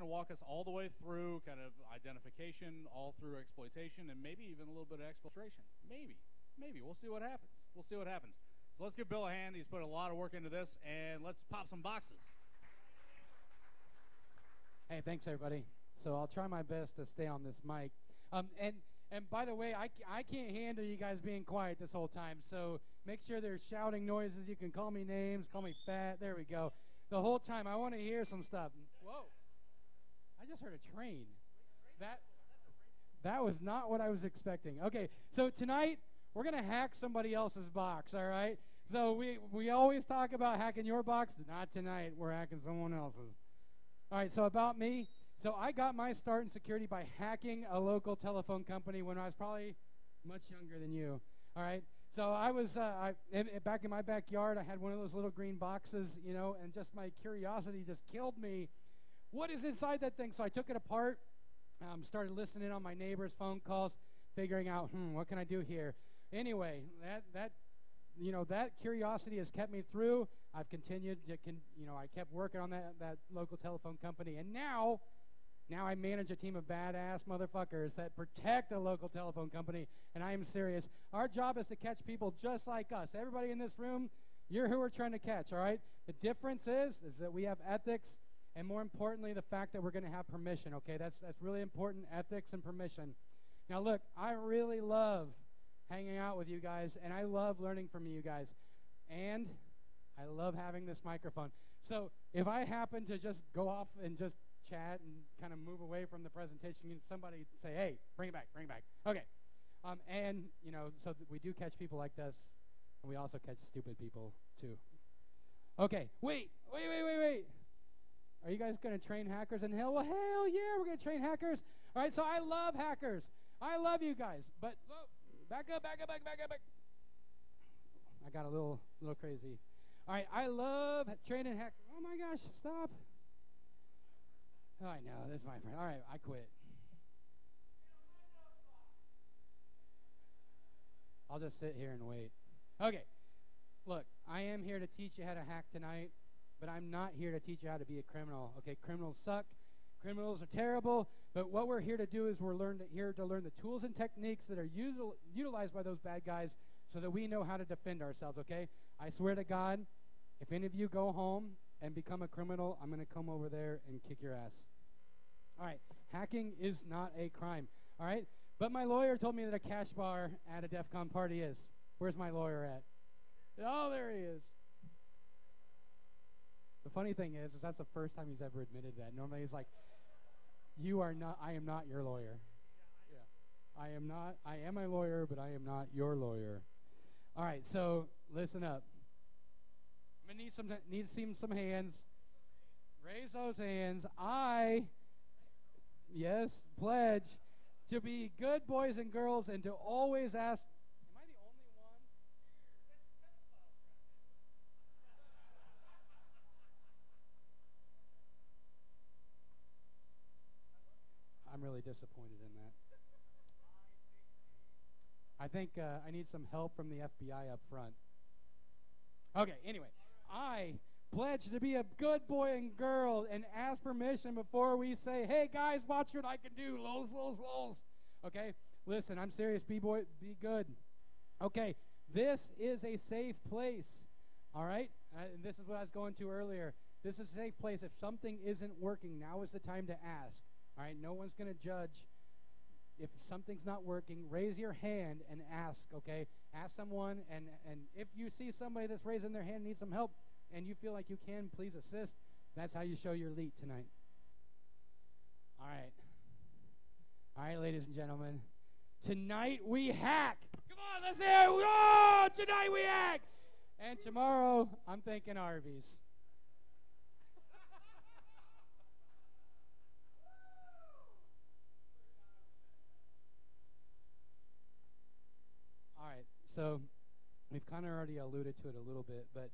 to walk us all the way through kind of identification, all through exploitation, and maybe even a little bit of exfiltration. Maybe. We'll see what happens. So let's give Bill a hand. He's put a lot of work into this, and let's pop some boxes. Hey, thanks, everybody. So I'll try my best to stay on this mic. And by the way, I can't handle you guys being quiet this whole time, so make sure there's shouting noises. You can call me names, call me fat. There we go. The whole time, I want to hear some stuff. Whoa. I just heard a train. That was not what I was expecting. Okay, so tonight, we're going to hack somebody else's box, all right? So we always talk about hacking your box. Not tonight. We're hacking someone else's. All right, so about me. So I got my start in security by hacking a local telephone company when I was probably much younger than you, all right? So I was back in my backyard. I had one of those little green boxes, you know, and just my curiosity just killed me. What is inside that thing? So I took it apart, started listening on my neighbors' phone calls, figuring out, what can I do here? Anyway, that curiosity has kept me through. I've continued to, I kept working on that local telephone company, and now I manage a team of badass motherfuckers that protect a local telephone company, and I am serious. Our job is to catch people just like us. Everybody in this room, you're who we're trying to catch, all right? The difference is that we have ethics, and more importantly, the fact that we're going to have permission, okay? That's really important, ethics and permission. Now, look, I really love hanging out with you guys, and I love learning from you guys, and I love having this microphone. So if I happen to just go off and just chat and kind of move away from the presentation, somebody say, hey, bring it back. Okay. And, so we do catch people like this, and we also catch stupid people, too. Okay, wait. Are you guys going to train hackers in hell? Well, hell yeah, we're going to train hackers. All right, so I love hackers. I love you guys, but back up. I got a little crazy. All right, I love training hackers. Oh, my gosh, stop. Oh, I know, this is my friend. All right, I quit. I'll just sit here and wait. Okay, look, I am here to teach you how to hack tonight, but I'm not here to teach you how to be a criminal. Okay, criminals suck. Criminals are terrible, but what we're here to do is we're here to learn the tools and techniques that are utilized by those bad guys so that we know how to defend ourselves, okay? I swear to God, if any of you go home and become a criminal, I'm going to come over there and kick your ass. All right, hacking is not a crime, all right? But my lawyer told me that a cash bar at a DEF CON party is. Where's my lawyer at? Oh, there he is. The funny thing is that's the first time he's ever admitted that. Normally he's like, I am not your lawyer. Yeah. I am a lawyer, but I am not your lawyer. All right, so listen up. I'm going to need to see some hands. Raise those hands. I pledge to be good boys and girls and to always ask, am I the only one? I'm really disappointed in that. I think I need some help from the FBI up front. Okay, anyway, I pledge to be a good boy and girl and ask permission before we say, hey, guys, watch what I can do. Lols. Okay, listen, I'm serious. Be good. Okay, this is a safe place, all right? And this is what I was going to earlier. This is a safe place. If something isn't working, now is the time to ask, all right? No one's going to judge. If something's not working, raise your hand and ask, okay? Ask someone, and if you see somebody that's raising their hand, needs some help, and you feel like you can, please assist. That's how you show your elite tonight. All right, ladies and gentlemen. Tonight we hack. Come on, let's hear it. Oh, tonight we hack. And tomorrow, I'm thinking Arby's. All right, so we've kind of already alluded to it a little bit, but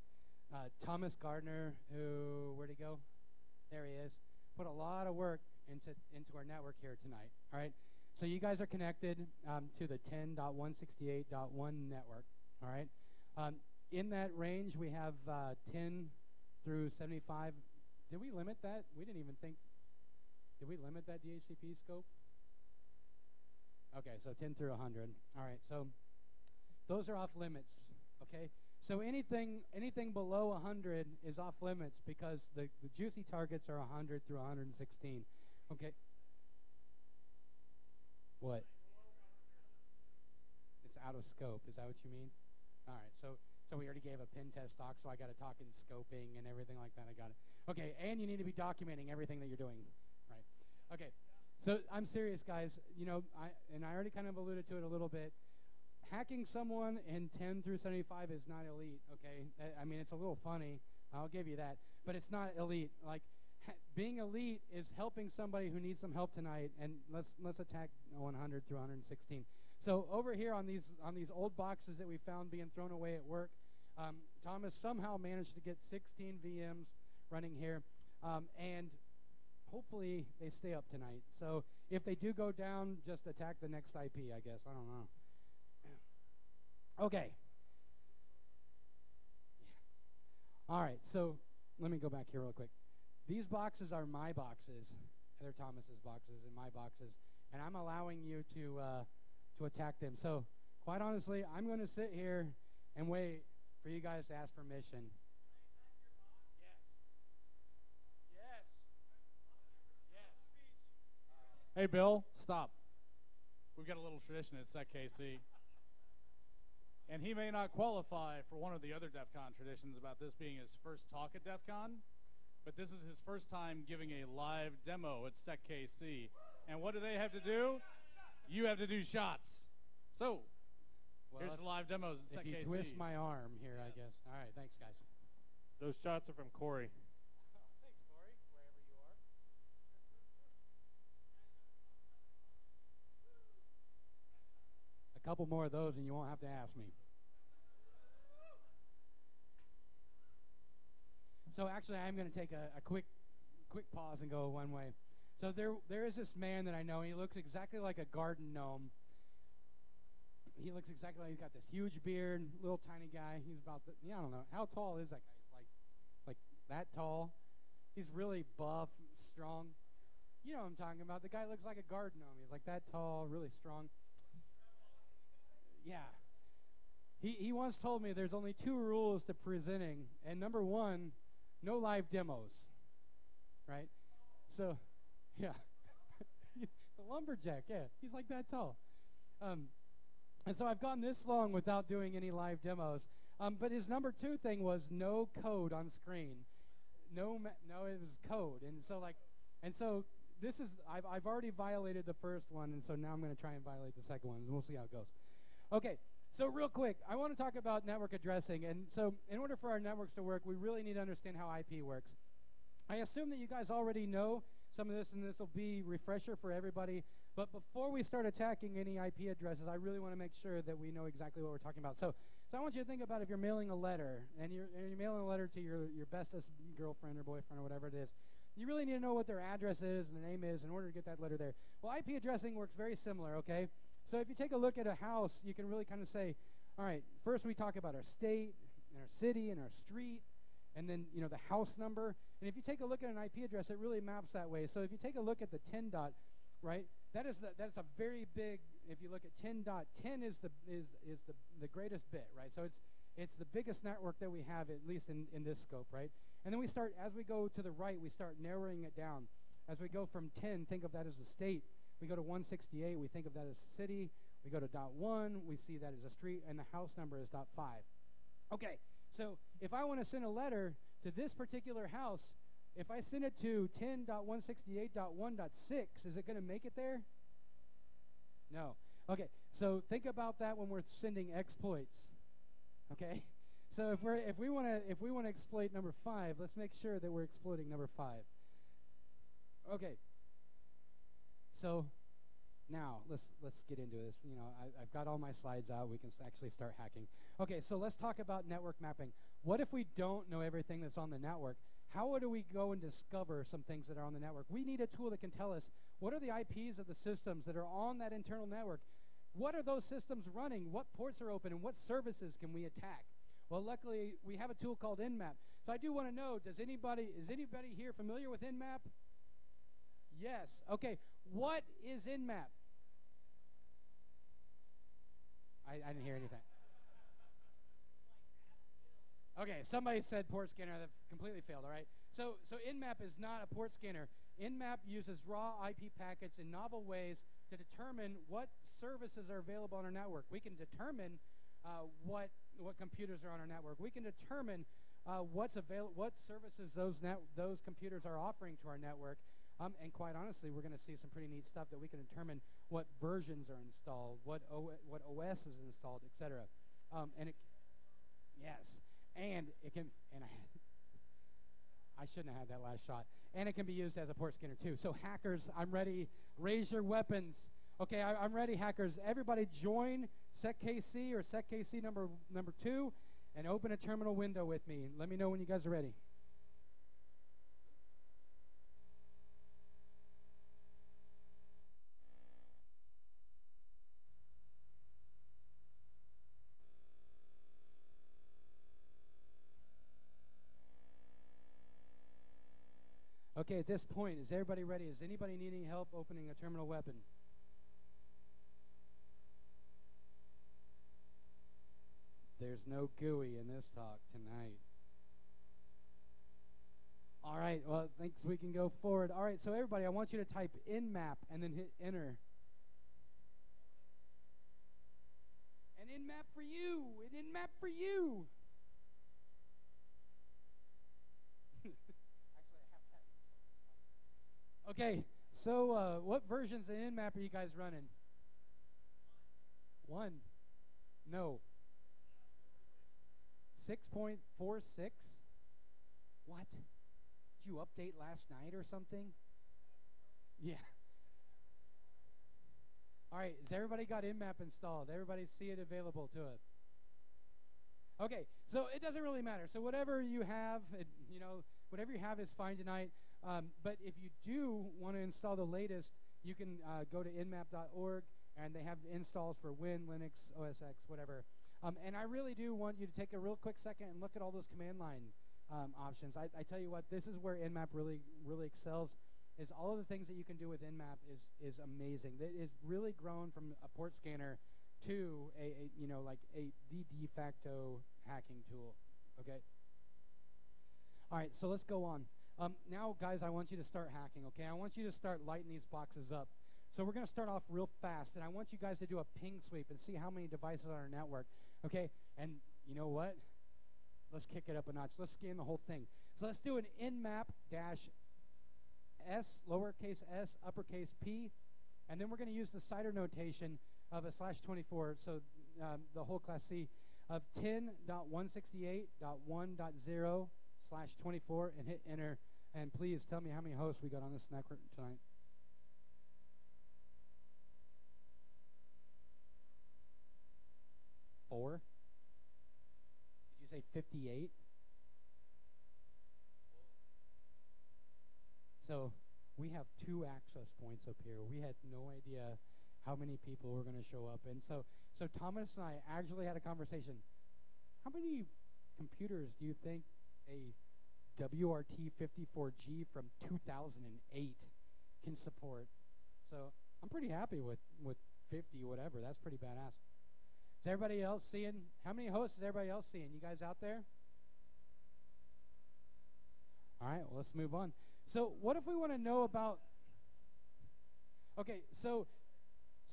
Thomas Gardner, where'd he go? There he is. Put a lot of work into our network here tonight, all right? So you guys are connected to the 10.168.1 network, all right? In that range, we have 10 through 75. Did we limit that? We didn't even think. Did we limit that DHCP scope? Okay, so 10 through 100. All right, so those are off limits, okay? So anything below 100 is off limits because the juicy targets are 100 through 116, okay? What? It's out of scope. Is that what you mean? All right, so we already gave a pen test talk, so I got to talk in scoping and everything like that. I got it. Okay, and you need to be documenting everything that you're doing, right? Okay, so I'm serious, guys. You know, I already kind of alluded to it a little bit. Hacking someone in 10 through 75 is not elite, okay? I mean, it's a little funny. I'll give you that. But it's not elite. Like, being elite is helping somebody who needs some help tonight, and let's attack 100 through 116. So over here on these old boxes that we found being thrown away at work, Thomas somehow managed to get 16 VMs running here, and hopefully they stay up tonight. So if they do go down, just attack the next IP, I guess. I don't know. Okay. All right, so let me go back here real quick. These boxes are my boxes. They're Thomas's boxes and my boxes, and I'm allowing you to attack them. So quite honestly, I'm going to sit here and wait for you guys to ask permission. Yes. Hey, Bill, stop. We've got a little tradition at SecKC. And he may not qualify for one of the other DEF CON traditions about this being his first talk at DEF CON, but this is his first time giving a live demo at SecKC. And what do they have to do? You have to do shots. So, here's the live demos at SecKC. If you twist my arm here, yes. I guess. All right, thanks, guys. Those shots are from Corey. Thanks, Corey, wherever you are. A couple more of those and you won't have to ask me. So actually, I'm going to take a quick pause and go one way. So there is this man that I know. He looks exactly like a garden gnome. He looks exactly like he's got this huge beard, little tiny guy. He's about I don't know. How tall is that guy? Like that tall? He's really buff, strong. You know what I'm talking about. The guy looks like a garden gnome. He's like that tall, really strong. Yeah. He once told me there's only 2 rules to presenting, and number 1, no live demos, right? So, yeah, the lumberjack, yeah, he's like that tall. And so I've gone this long without doing any live demos. But his number 2 thing was no code on screen. No, it was code, and so this is I've already violated the first one, and so now I'm going to try and violate the second one, and we'll see how it goes. Okay. So real quick, I want to talk about network addressing. And so in order for our networks to work, we really need to understand how IP works. I assume that you guys already know some of this, and this will be refresher for everybody. But before we start attacking any IP addresses, I really want to make sure that we know exactly what we're talking about. So I want you to think about if you're mailing a letter, and you're mailing a letter to your bestest girlfriend or boyfriend or whatever it is. You really need to know what their address is and their name is in order to get that letter there. Well, IP addressing works very similar, okay? So if you take a look at a house, you can really kind of say, all right, first we talk about our state, and our city, and our street, and then, you know, the house number. And if you take a look at an IP address, it really maps that way. So if you take a look at the 10 dot, right, that's a very big, if you look at 10 dot, 10 is the greatest bit, right? So it's the biggest network that we have, at least in this scope, right? And then we start, as we go to the right, we start narrowing it down. As we go from 10, think of that as the state. We go to 168, we think of that as city. We go to .1, we see that as a street, and the house number is .5. Okay, so if I want to send a letter to this particular house, if I send it to 10.168.1.6, is it going to make it there? No. Okay, so think about that when we're sending exploits. Okay, so if we want to exploit number 5, let's make sure that we're exploiting number 5. Okay. So now let's get into this. You know, I've got all my slides out. We can actually start hacking. Okay, so let's talk about network mapping. What if we don't know everything that's on the network? How do we go and discover some things that are on the network? We need a tool that can tell us what are the IPs of the systems that are on that internal network. What are those systems running? What ports are open, and what services can we attack? Well, luckily we have a tool called Nmap. So I do want to know, is anybody here familiar with Nmap? Yes. Okay. What is Nmap? I didn't hear anything. Okay, somebody said port scanner. That completely failed, all right? So Nmap is not a port scanner. Nmap uses raw IP packets in novel ways to determine what services are available on our network. We can determine what computers are on our network. We can determine what services those computers are offering to our network. And quite honestly, we're going to see some pretty neat stuff that we can determine what versions are installed, what OS is installed, etc. I shouldn't have had that last shot. And it can be used as a port scanner too. So hackers, I'm ready. Raise your weapons. Okay, I'm ready, hackers. Everybody join SecKC or SecKC number 2 and open a terminal window with me. Let me know when you guys are ready. Okay, at this point, is everybody ready? Does anybody need any help opening a terminal weapon? There's no GUI in this talk tonight. All right, well, thanks. We can go forward. All right, so everybody, I want you to type Nmap and then hit enter. An Nmap for you. An Nmap for you. Okay, so what versions of Nmap are you guys running? 1. No. 6.46? What? Did you update last night or something? Yeah. All right, has everybody got Nmap installed? Everybody see it available to it? Okay, so it doesn't really matter. So whatever you have, whatever you have is fine tonight. But if you do want to install the latest, you can go to nmap.org, and they have installs for Win, Linux, OS X, whatever. And I really do want you to take a real quick second and look at all those command line options. I tell you what, this is where Nmap really, really excels. Is all of the things that you can do with Nmap is amazing. It is really grown from a port scanner to the de facto hacking tool. Okay. All right, so let's go on. Now, guys, I want you to start hacking, okay? I want you to start lighting these boxes up. So we're going to start off real fast, and I want you guys to do a ping sweep and see how many devices are on our network, okay? And you know what? Let's kick it up a notch. Let's scan the whole thing. So let's do an nmap-s, lowercase s, uppercase p, and then we're going to use the CIDR notation of a /24, so the whole class C of 10.168.1.0/24, and hit enter. And please tell me how many hosts we got on this network tonight. Four? Did you say 58? So we have 2 access points up here. We had no idea how many people were going to show up. And so Thomas and I actually had a conversation. How many computers do you think a WRT-54G from 2008 can support? So I'm pretty happy with 50, whatever. That's pretty badass. Is everybody else seeing? How many hosts is everybody else seeing? You guys out there? All right, well, let's move on. So what if we want to know about... Okay, so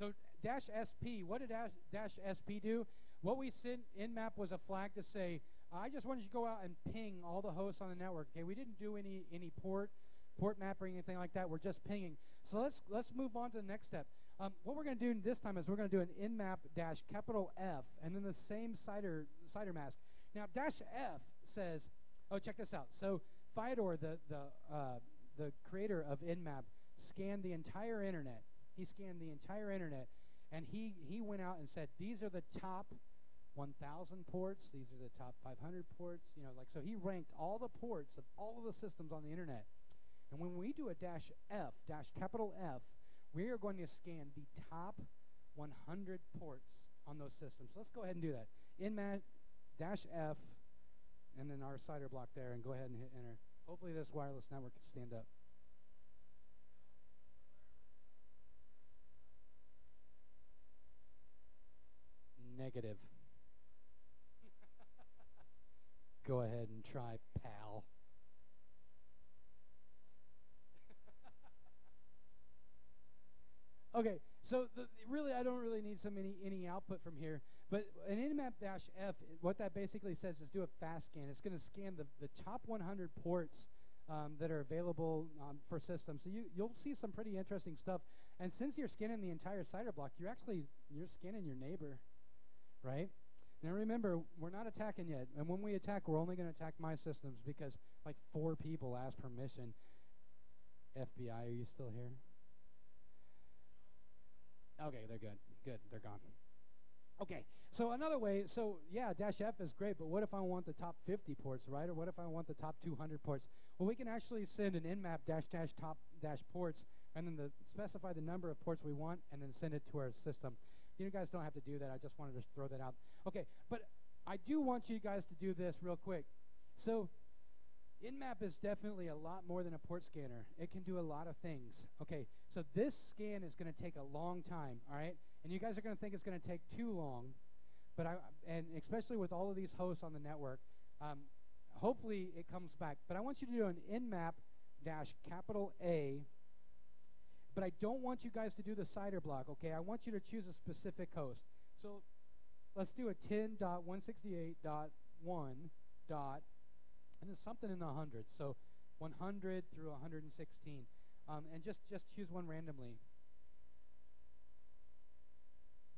-SP, what did -SP do? What we sent Nmap was a flag to say, I just wanted you to go out and ping all the hosts on the network. Okay, we didn't do any port map or anything like that. We're just pinging. So let's move on to the next step. What we're going to do this time is we're going to do an nmap-F and then the same CIDR mask. Now -F says, oh, check this out. So Fyodor, the creator of Nmap, scanned the entire internet. He scanned the entire internet, and he went out and said, these are the top 1,000 ports. These are the top 500 ports. So he ranked all the ports of all of the systems on the internet. And when we do a -F, F, we are going to scan the top 100 ports on those systems. So let's go ahead and do that. Nmap-F, and then our CIDR block there, and go ahead and hit enter. Hopefully this wireless network can stand up. negative. Go ahead and try, pal. Okay, so really, I don't really need any output from here. But an nmap-f, what that basically says is do a fast scan. It's going to scan the top 100 ports that are available for systems. So you'll see some pretty interesting stuff. And since you're scanning the entire CIDR block, you're scanning your neighbor, right? Now remember, we're not attacking yet. And when we attack, we're only going to attack my systems because like 4 people asked permission. FBI, are you still here? Okay, they're good. Good, they're gone. Okay, so another way, so yeah, -F is great, but what if I want the top 50 ports, right? Or what if I want the top 200 ports? Well, we can actually send an nmap --top ports and then specify the number of ports we want and then send it to our system. You guys don't have to do that. I just wanted to throw that out. Okay, but I do want you guys to do this real quick. So nmap is definitely a lot more than a port scanner. It can do a lot of things. Okay, so this scan is going to take a long time, all right? And you guys are going to think it's going to take too long, but and especially with all of these hosts on the network, hopefully it comes back. But I want you to do an nmap -A, but I don't want you guys to do the CIDR block, okay? I want you to choose a specific host. So let's do a 10.168.1. And then something in the hundreds, so 100 through 116, and just choose one randomly.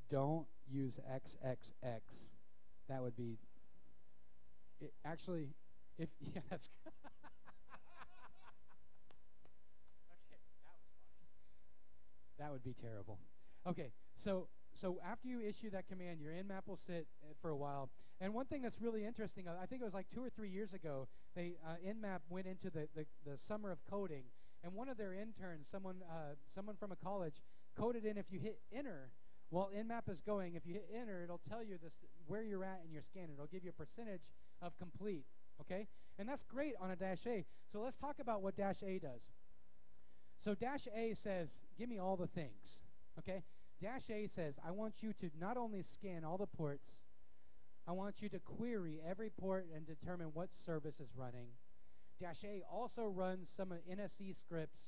Don't use XXX. That would be actually if yeah that's okay. That was funny. That would be terrible. Okay, so after you issue that command, your nmap will sit for a while. And one thing that's really interesting, I think it was like 2 or 3 years ago, nmap went into the summer of coding, and one of their interns, someone from a college, coded in if you hit enter while nmap is going. If you hit enter, it'll tell you where you're at in your scan. It'll give you a percentage of complete. Okay, and that's great on a -A. So let's talk about what -A does. So -A says, give me all the things. Okay. -A says, I want you to not only scan all the ports, I want you to query every port and determine what service is running. -A also runs some NSE scripts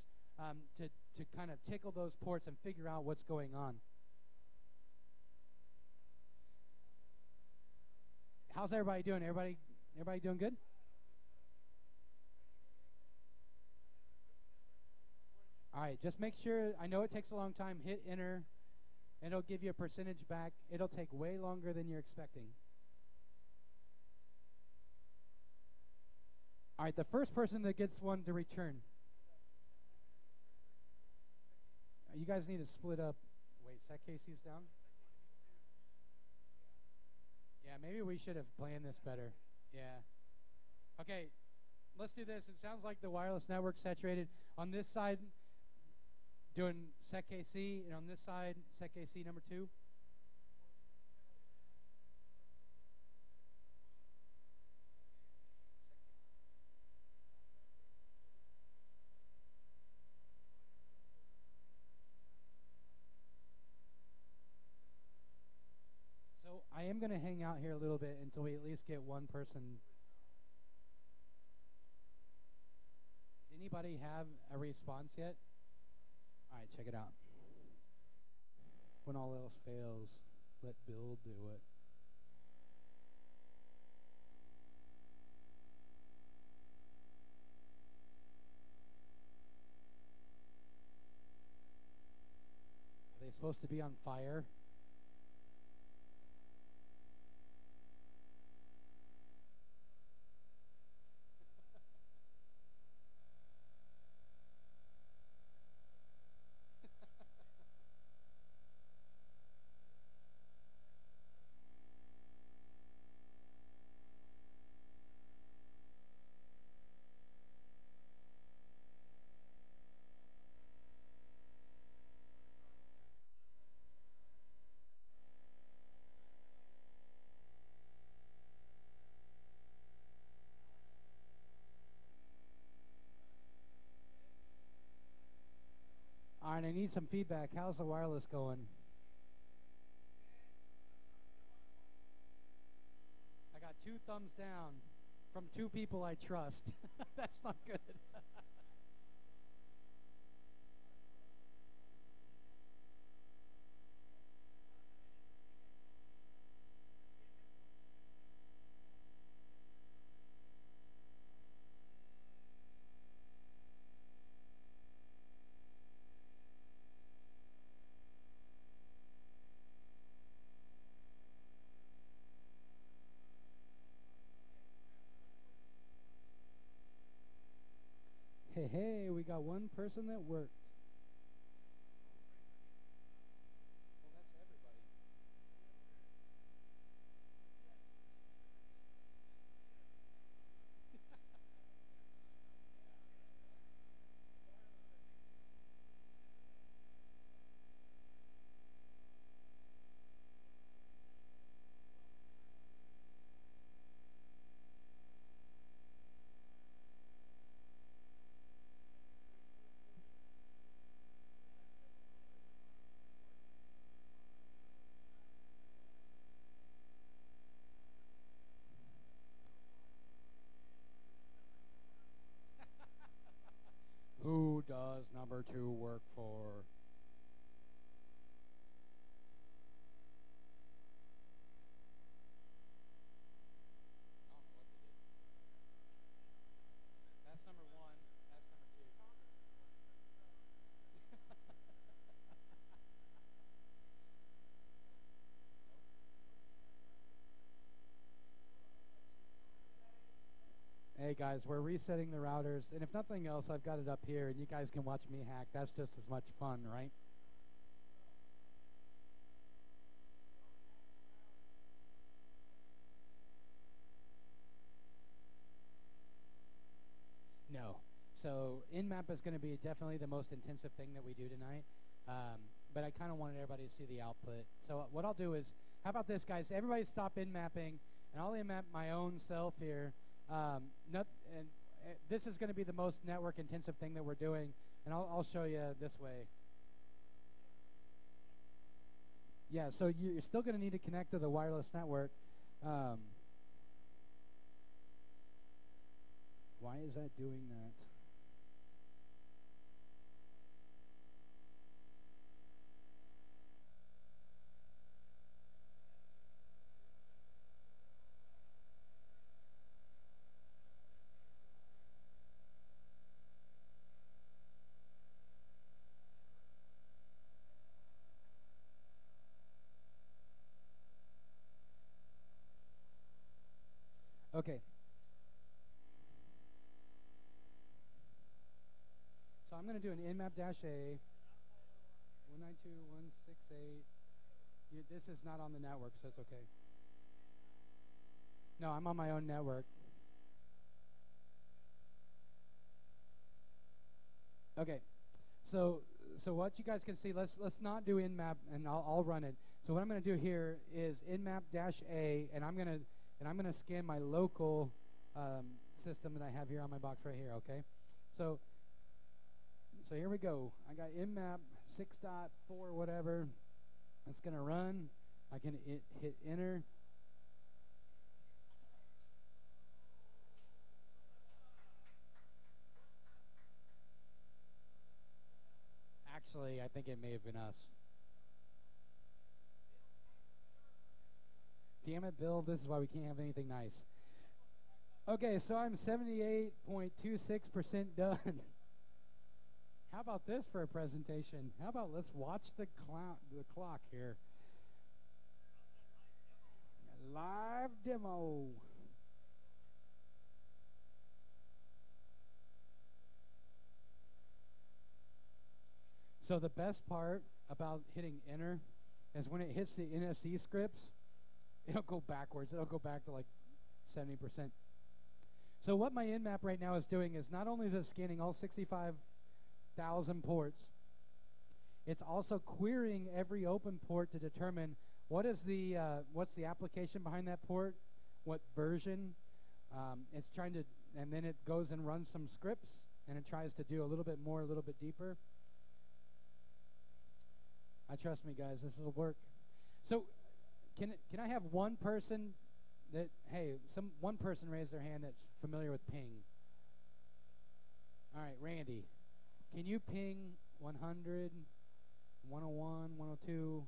to kind of tickle those ports and figure out what's going on. How's everybody doing? Everybody doing good? All right, just make sure, I know it takes a long time, hit enter, and it'll give you a percentage back. It'll take way longer than you're expecting. All right, the first person that gets one to return. You guys need to split up. Wait, SecKC's down? Yeah, maybe we should have planned this better. Yeah. Okay, let's do this. It sounds like the wireless network's saturated. On this side, doing SecKC, and on this side, SecKC number 2. So I am going to hang out here a little bit until we at least get one person. Does anybody have a response yet? All right, check it out. When all else fails, let Bill do it. Are they supposed to be on fire? All right, I need some feedback. How's the wireless going? 2 thumbs down from 2 people I trust. That's not good. Hey, we got one person that worked. Well, that's everybody. Who does number 2 work for? I don't know what they did. That's number 1. That's number 2. Hey guys, we're resetting the routers, and if nothing else, I've got it up here, and you guys can watch me hack. That's just as much fun, right? No. So in-map is going to be definitely the most intensive thing that we do tonight, but I kind of wanted everybody to see the output. So what I'll do is, how about this, guys? Everybody stop in-mapping, and I'll in-map my own self here. This is going to be the most network intensive thing that we're doing, and I'll show you this way. Yeah, so you're still going to need to connect to the wireless network. Why is that doing that? Okay. So I'm going to do an nmap-a 192.168. This is not on the network, so it's okay. No, I'm on my own network. Okay. So what you guys can see, let's not do nmap, and I'll run it. So what I'm going to do here is nmap-a, and I'm going to scan my local system that I have here on my box right here, okay? So here we go. I got nmap 6.4 whatever. It's going to run. I can hit enter. Actually, I think it may have been us. Damn it, Bill, this is why we can't have anything nice. Okay, so I'm 78.26% done. How about this for a presentation? How about let's watch the clock here. Live demo. So the best part about hitting enter is when it hits the NFC scripts, it'll go backwards. It'll go back to like 70%. So what my nmap right now is doing is not only is it scanning all 65,000 ports, it's also querying every open port to determine what is the what's the application behind that port, what version. It's trying to, and then it goes and runs some scripts, and it tries to do a little bit more, a little bit deeper. Trust me, guys, this will work. So can I have one person that, hey, one person raised their hand that's familiar with ping. All right, Randy, can you ping 100, 101, 102?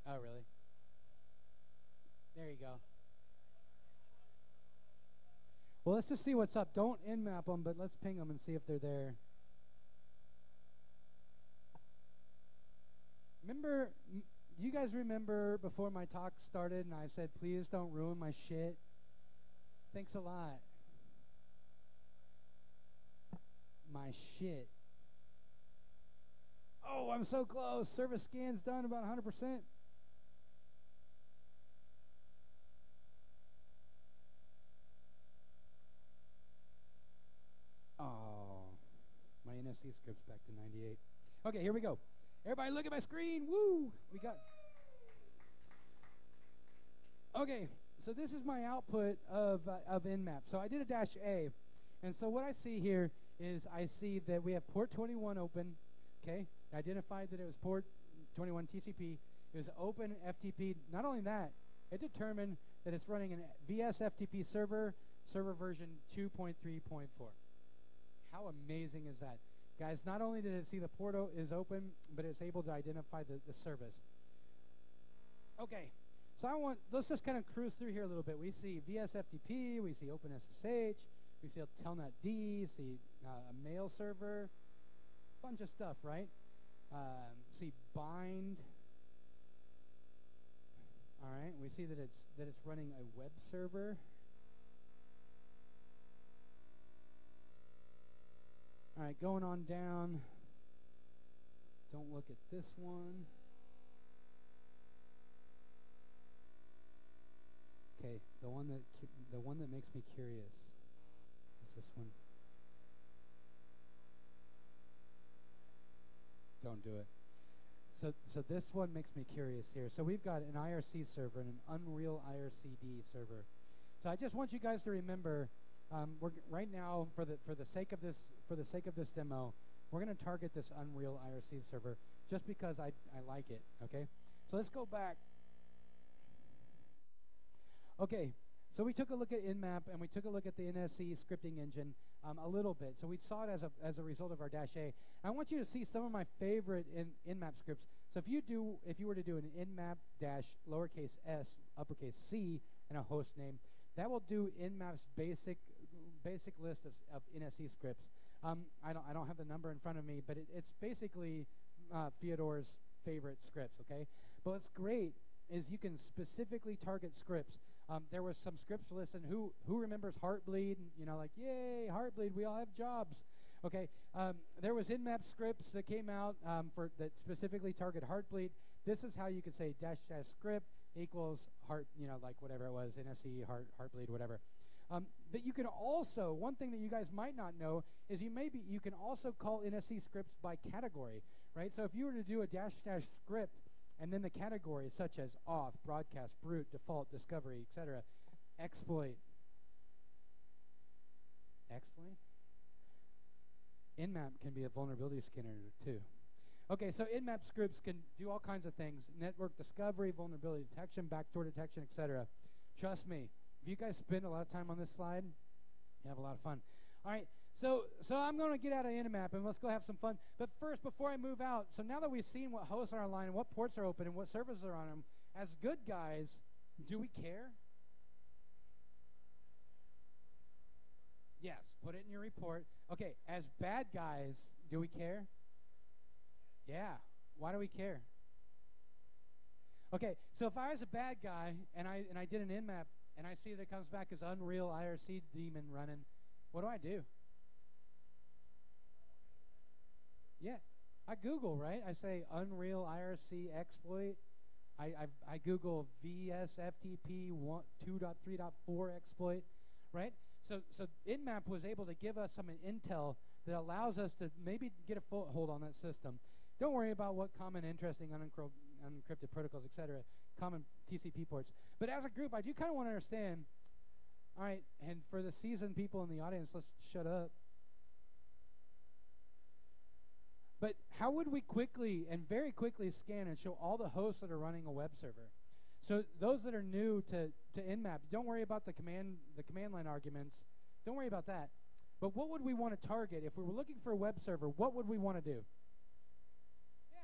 Oh, really? There you go. Well, let's just see what's up. Don't in-map them, but let's ping them and see if they're there. Remember, do you guys remember before my talk started and I said, please don't ruin my shit? Thanks a lot. My shit. Oh, I'm so close. Service scan's done about 100%. Oh, my NSC script's back to 98. Okay, here we go. Everybody look at my screen. Woo! We got... Okay, so this is my output of Nmap. So I did a -A. And so what I see here is I see that we have port 21 open. Okay, I identified that it was port 21 TCP. It was open FTP. Not only that, it determined that it's running an VS FTP server version 2.3.4. How amazing is that? Guys, not only did it see the port is open, but it's able to identify the service. Okay, so let's just kind of cruise through here a little bit. We see VS FTP, we see OpenSSH, we see a Telnet D, see a mail server, bunch of stuff, right? See bind. All right, we see that it's running a web server. All right, going on down. Don't look at this one. Okay, the one that makes me curious is this one. Don't do it. So this one makes me curious here. So we've got an IRC server and an Unreal IRCD server. So I just want you guys to remember, we're right now for the sake of this demo, we're going to target this Unreal IRC server just because I like it. Okay. So let's go back. Okay. So we took a look at Nmap and we took a look at the NSC scripting engine a little bit. So we saw it as a result of our -A. I want you to see some of my favorite Nmap scripts. So if you were to do an Nmap -lowercase s uppercase C and a host name, that will do Nmap's basic list of NSC scripts. I don't have the number in front of me, but it's basically Fyodor's favorite scripts. Okay, but what's great is you can specifically target scripts. There was some scripts. Listen, who remembers Heartbleed? You know, like, yay, Heartbleed, we all have jobs. Okay, there was Nmap scripts that came out that specifically target Heartbleed. This is how you could say --script equals heart, you know, like whatever it was, NSC, Heartbleed, whatever. But you can also, one thing that you guys might not know is you can also call NSC scripts by category, right? So if you were to do a --script and then the categories such as auth, broadcast, brute, default, discovery, etc., exploit. Nmap can be a vulnerability scanner too. Okay, so Nmap scripts can do all kinds of things: network discovery, vulnerability detection, backdoor detection, etc. Trust me, if you guys spend a lot of time on this slide, you have a lot of fun. All right, so I'm going to get out of Nmap and let's go have some fun. But first, before I move out, so now that we've seen what hosts are online and what ports are open and what servers are on them, as good guys, do we care? Yes, put it in your report. Okay, as bad guys, do we care? Yeah. Why do we care? Okay, so if I was a bad guy and I did an Nmap and I see that it comes back as Unreal IRC daemon running, what do? Yeah, I Google, right? I say Unreal IRC exploit. I Google VSFTP 2.3.4 exploit, right? So Nmap was able to give us some intel that allows us to maybe get a foothold on that system. Don't worry about what common, interesting, unencrypted protocols, etc., common TCP ports. But as a group, I do kind of want to understand, all right, and for the seasoned people in the audience, let's shut up. But how would we quickly and very quickly scan and show all the hosts that are running a web server? So those that are new to Nmap, don't worry about the command line arguments. Don't worry about that. But what would we want to target? If we were looking for a web server, what would we want to do? Yeah.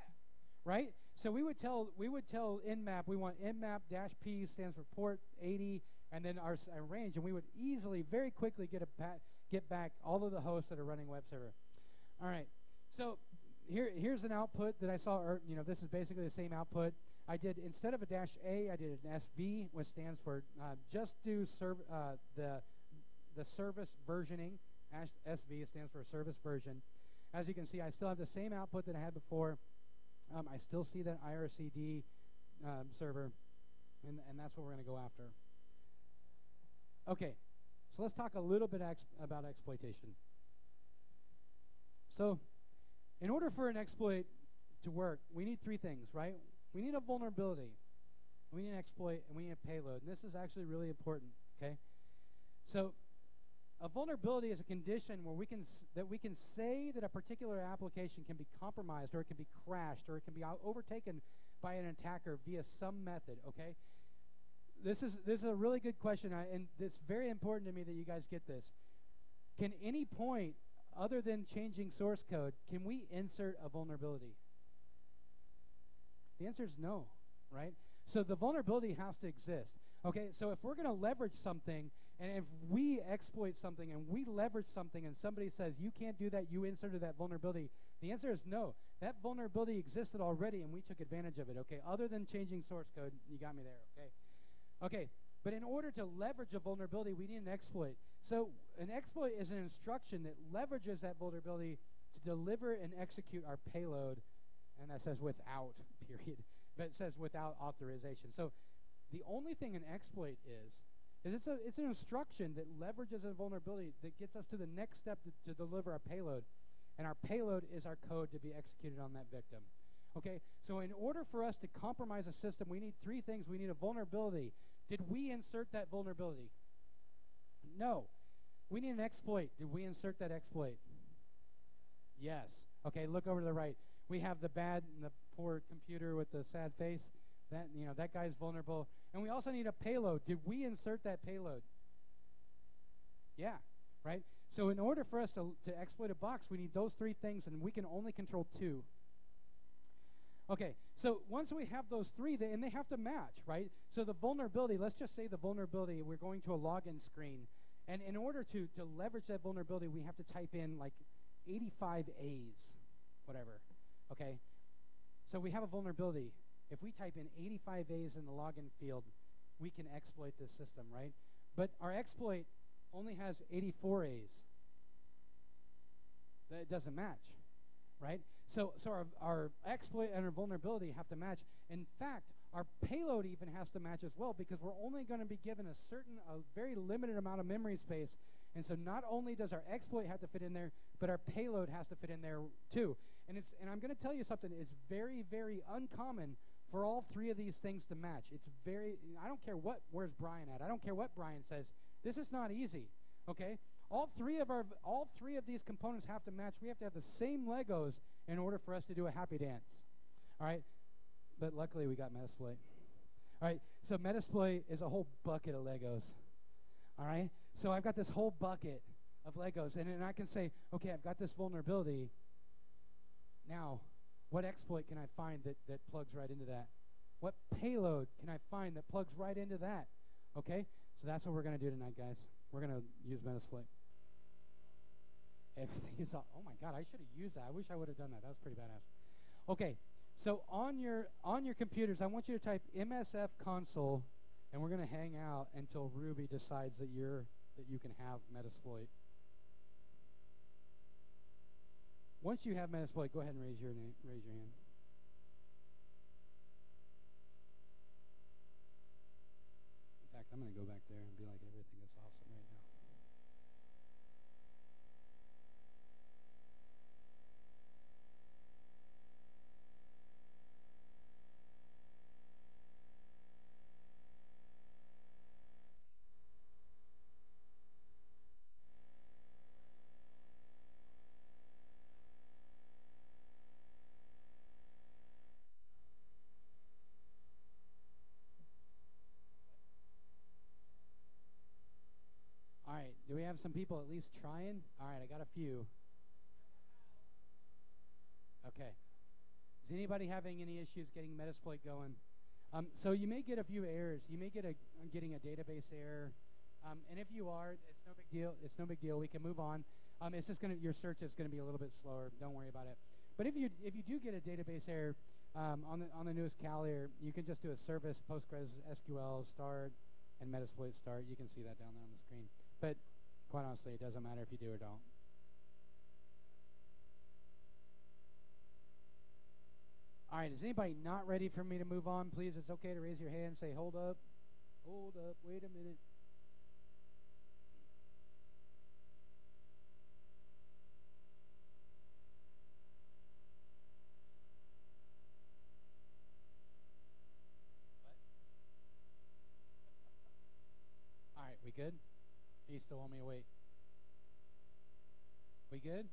Right? So we would tell Nmap we want Nmap-P stands for port 80 and then our range, and we would easily, very quickly get back all of the hosts that are running web server. All right. So here's an output that I saw. This is basically the same output. I did, instead of a -A, I did an SV, which stands for just do the service versioning. SV stands for service version. As you can see, I still have the same output that I had before. I still see that IRCD server, and that's what we're going to go after. Okay, so let's talk a little bit about exploitation. So in order for an exploit to work, we need three things, right? We need a vulnerability, we need an exploit, and we need a payload. And this is actually really important, okay? So a vulnerability is a condition where we can say that a particular application can be compromised, or it can be crashed, or it can be overtaken by an attacker via some method, okay? This is a really good question, and it's very important to me that you guys get this. Can any point, other than changing source code, can we insert a vulnerability? The answer is no, right? So the vulnerability has to exist. Okay, so if we're going to leverage something, and if we exploit something and we leverage something and somebody says, you can't do that, you inserted that vulnerability, the answer is no. That vulnerability existed already and we took advantage of it, okay? Other than changing source code, you got me there, okay? Okay, but in order to leverage a vulnerability, we need an exploit. So an exploit is an instruction that leverages that vulnerability to deliver and execute our payload, and that says without, period, but it says without authorization. So the only thing an exploit is it's an instruction that leverages a vulnerability that gets us to the next step to deliver our payload, and our payload is our code to be executed on that victim. Okay, so in order for us to compromise a system, we need three things. We need a vulnerability. Did we insert that vulnerability? No. We need an exploit. Did we insert that exploit? Yes. Okay, look over to the right. We have the poor computer with the sad face. That guy's vulnerable. And we also need a payload. Did we insert that payload? Yeah, right? So in order for us to exploit a box, we need those three things, and we can only control two. Okay, so once we have those three, and they have to match, right? So the vulnerability, let's just say the vulnerability, we're going to a login screen. And in order to leverage that vulnerability, we have to type in like 85 A's, whatever, okay? So we have a vulnerability. If we type in 85 A's in the login field, we can exploit this system, right? But our exploit only has 84 A's. That doesn't match, right? So our exploit and our vulnerability have to match. In fact, our payload even has to match as well, because we're only going to be given a very limited amount of memory space. And so not only does our exploit have to fit in there, but our payload has to fit in there too. And I'm going to tell you something. It's very, very uncommon for all three of these things to match. I don't care where's Brian at. I don't care what Brian says. This is not easy, okay? All three of these components have to match. We have to have the same Legos in order for us to do a happy dance, all right? But luckily we got Metasploit. All right, so Metasploit is a whole bucket of Legos, all right? So I've got this whole bucket of Legos, and then I can say, okay, I've got this vulnerability. Now, what exploit can I find that plugs right into that? What payload can I find that plugs right into that? Okay, so that's what we're going to do tonight, guys. We're going to use Metasploit. Everything is all, oh my God, I should have used that. I wish I would have done that. That was pretty badass. Okay, so on your computers, I want you to type MSF console, and we're going to hang out until Ruby decides that you can have Metasploit. Once you have Metasploit, go ahead and raise your hand. In fact, I'm going to go back there and be like, everything is awesome right now. Do we have some people at least trying? All right, I got a few. Okay. Is anybody having any issues getting Metasploit going? So you may get a few errors. You may get getting a database error. And if you are, it's no big deal. It's no big deal. We can move on. It's just your search is gonna be a little bit slower. Don't worry about it. But if you do get a database error on the newest Callier, you can just do a service Postgres SQL start and Metasploit start. You can see that down there on the screen. But quite honestly, it doesn't matter if you do or don't. All right, is anybody not ready for me to move on? Please, it's okay to raise your hand and say, hold up, wait a minute. What? All right, we good? You still want me to wait? We good?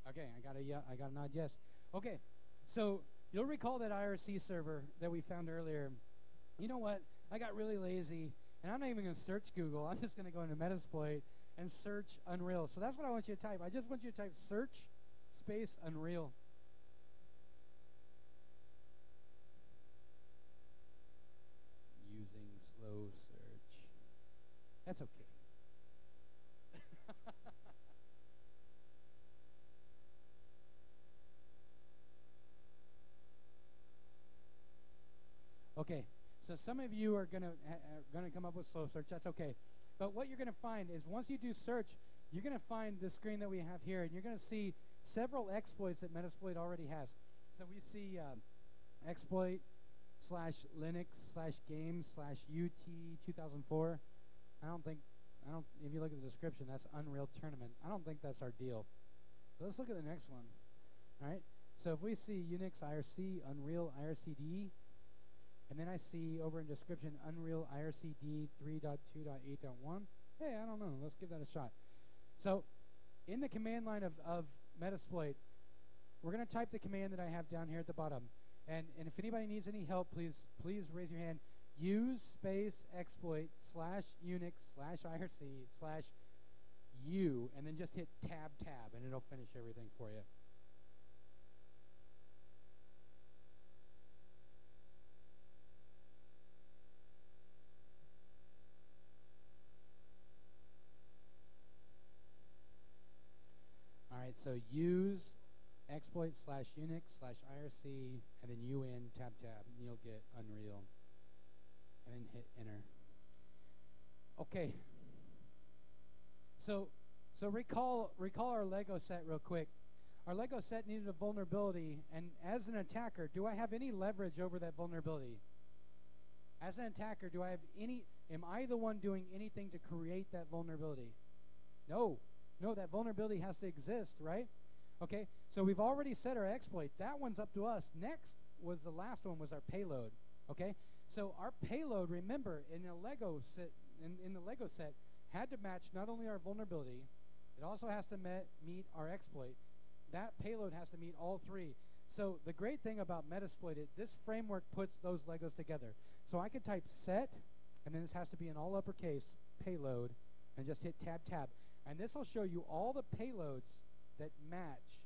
Okay, I got a nod yes. Okay, so you'll recall that IRC server that we found earlier. You know what? I got really lazy, and I'm not even going to search Google. I'm just going to go into Metasploit and search Unreal. So that's what I want you to type. I just want you to type search space Unreal. Using slow search. That's okay. Okay, so some of you are gonna come up with slow search. That's okay, but what you're gonna find is once you do search, you're gonna find the screen that we have here, and you're gonna see several exploits that Metasploit already has. So we see exploit /Linux/games/UT 2004. If you look at the description, that's Unreal Tournament. I don't think that's our deal. So let's look at the next one. All right. So if we see Unix IRC, Unreal IRCD. And then I see over in description Unreal IRCD 3.2.8.1. Hey, I don't know. Let's give that a shot. So in the command line of Metasploit, we're going to type the command that I have down here at the bottom. And if anybody needs any help, please raise your hand. Use space exploit /Unix/IRC/U, and then just hit tab, and it'll finish everything for you. All right, so use exploit /Unix/IRC and then UN tab, and you'll get Unreal. And then hit enter. Okay. So recall our Lego set real quick. Our Lego set needed a vulnerability, and as an attacker, do I have any leverage over that vulnerability? As an attacker, am I the one doing anything to create that vulnerability? No, that vulnerability has to exist, right? Okay, so we've already set our exploit. That one's up to us. Next was the last one was our payload, okay? So our payload, remember, in the Lego set, had to match not only our vulnerability, it also has to meet our exploit. That payload has to meet all three. So the great thing about Metasploit is this framework puts those Legos together. So I could type set, and then this has to be in all uppercase, payload, and just hit tab. And this will show you all the payloads that match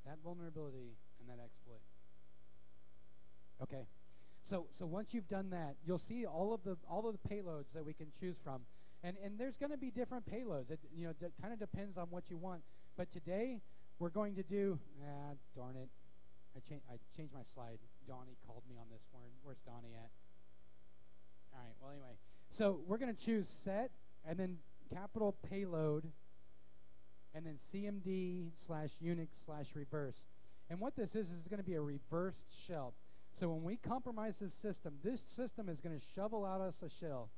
that vulnerability and that exploit. Okay. So once you've done that, you'll see all of the payloads that we can choose from. And there's going to be different payloads. It kind of depends on what you want. But today we're going to do darn it. I changed my slide. Donnie called me on this one. Where's Donnie at? All right. Well, anyway. So we're going to choose set and then capital payload and then cmd/Unix/reverse. And what this is going to be a reversed shell. So when we compromise this system is going to shovel out us a shell.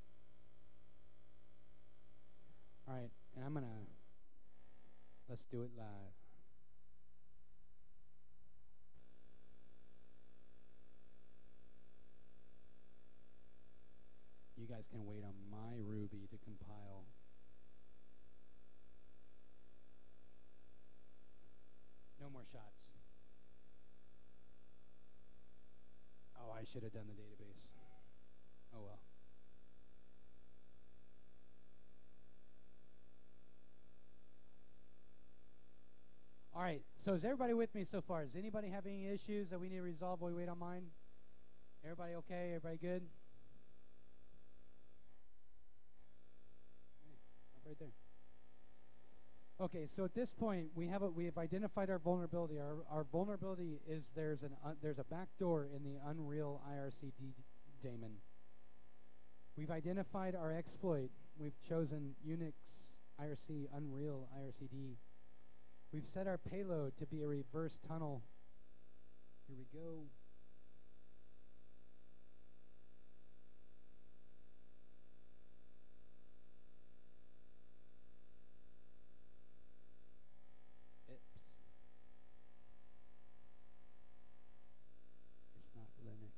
All right, and let's do it live. You guys can wait on my Ruby to compile. No more shots. Oh, I should have done the database. Oh well. right, so is everybody with me so far? Does anybody have any issues that we need to resolve while we wait on mine? Everybody okay? Everybody good? Up right there. Okay, so at this point, we have identified our vulnerability. Our vulnerability is there's a backdoor in the Unreal IRC daemon. We've identified our exploit. We've chosen Unix IRC Unreal IRCD. We've set our payload to be a reverse tunnel. Here we go. It's not Linux.